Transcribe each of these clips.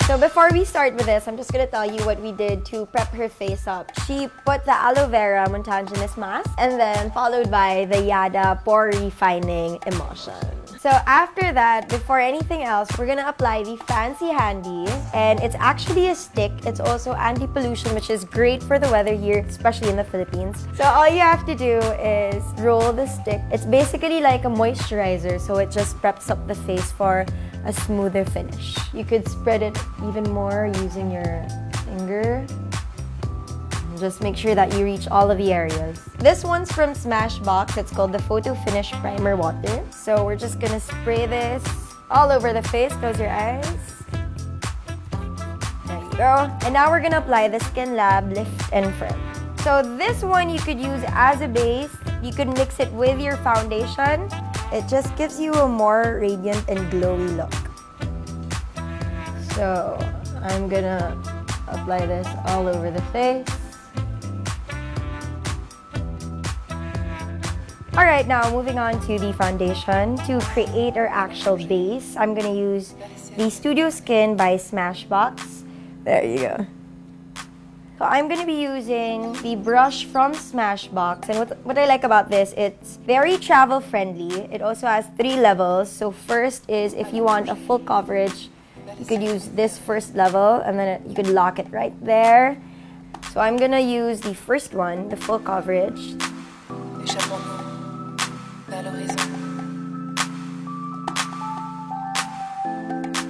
So before we start with this, I'm just gonna tell you what we did to prep her face up. She put the aloe vera montaginous mask and then followed by the Yada pore refining emulsion. So after that, before anything else, we're gonna apply the Fancy Handy, and it's actually a stick. It's also anti-pollution, which is great for the weather here, especially in the Philippines. So all you have to do is roll the stick. It's basically like a moisturizer, so it just preps up the face for a smoother finish. You could spread it even more using your finger. Just make sure that you reach all of the areas. This one's from Smashbox. It's called the Photo Finish Primer Water. So we're just gonna spray this all over the face. Close your eyes. There you go. And now we're gonna apply the Skin Lab Lift and Firm. So this one you could use as a base. You could mix it with your foundation. It just gives you a more radiant and glowy look. So I'm gonna apply this all over the face. Alright, now moving on to the foundation. To create our actual base, I'm gonna use the Studio Skin by Smashbox. There you go. So I'm gonna be using the brush from Smashbox, and what I like about this, it's very travel friendly. It also has 3 levels. So first is if you want a full coverage, you could use this first level, and then you could lock it right there. So I'm gonna use the first one, the full coverage.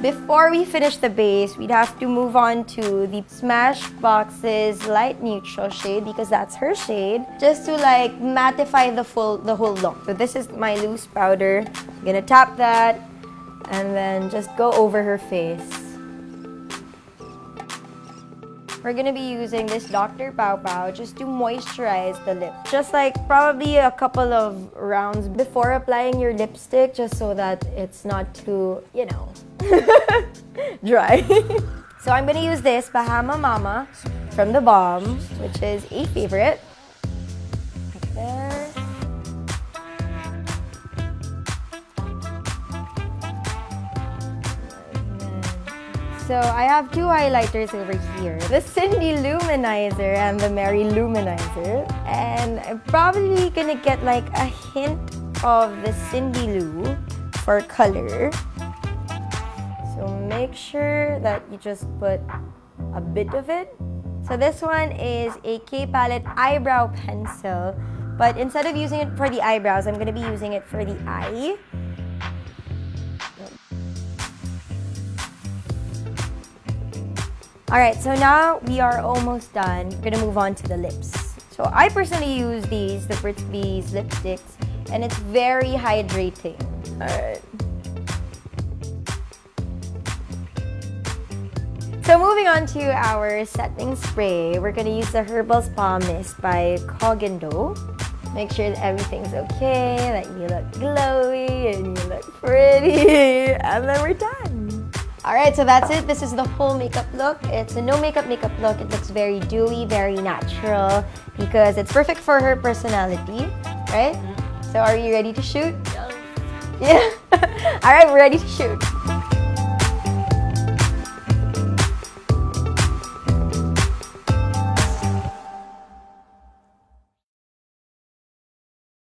Before we finish the base, we'd have to move on to the Smashbox's light neutral shade, because that's her shade, just to like mattify the whole look. So this is my loose powder. I'm gonna tap that and then just go over her face. We're gonna be using this Dr. Pow Pow just to moisturize the lip. Just like probably a couple of rounds before applying your lipstick, just so that it's not too, you know, dry. So I'm gonna use this Bahama Mama from The Bomb, which is a favorite. Right there. So I have 2 highlighters over here. The Cindy Luminizer and the Mary Luminizer. And I'm probably gonna get like a hint of the Cindy Lou for color. So make sure that you just put a bit of it. So this one is a K-Palette eyebrow pencil. But instead of using it for the eyebrows, I'm gonna be using it for the eye. Alright, so now we are almost done. We're gonna move on to the lips. So I personally use these lipsticks, and it's very hydrating. Alright. So moving on to our setting spray, we're gonna use the Herbal Spa Mist by Cogendo. Make sure that everything's okay, that you look glowy and you look pretty, and then we're done. Alright, so that's it. This is the whole makeup look. It's a no makeup look. It looks very dewy, very natural, because it's perfect for her personality, right? So are you ready to shoot? Yeah. Alright, we're ready to shoot.